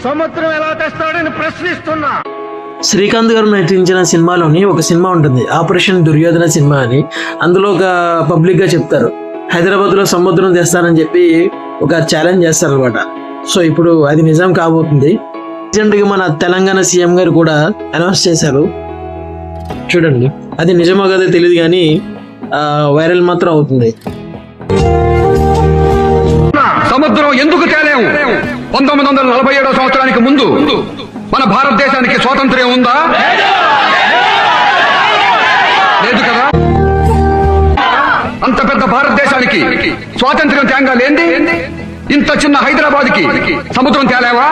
సముద్రం ఎలా తెస్తాడని ప్రశ్నిస్తున్నా. శ్రీకాంత్ గారు నటించిన సినిమాలోని ఒక సినిమా ఉంటుంది, ఆపరేషన్ దుర్యోధన సినిమా అని. అందులో ఒక పబ్లిక్గా చెప్తారు, హైదరాబాద్లో సముద్రం తెస్తానని చెప్పి ఒక ఛాలెంజ్ చేస్తారనమాట. సో ఇప్పుడు అది నిజం కాబోతుంది. రీసెంట్గా మన తెలంగాణ సీఎం గారు కూడా అనౌన్స్ చేశారు. చూడండి, అది నిజమో కదా తెలియదు కానీ వైరల్ మాత్రం అవుతుంది. సముద్రం ఎందుకు తేలేము? 1947 సంవత్సరానికి ముందు మన భారతదేశానికి స్వాతంత్ర్యం ఉందా? లేదు కదా. అంత పెద్ద భారతదేశానికి స్వాతంత్ర్యం తేంగా లేంది ఇంత చిన్న హైదరాబాద్కి సముద్రం తేలేవా?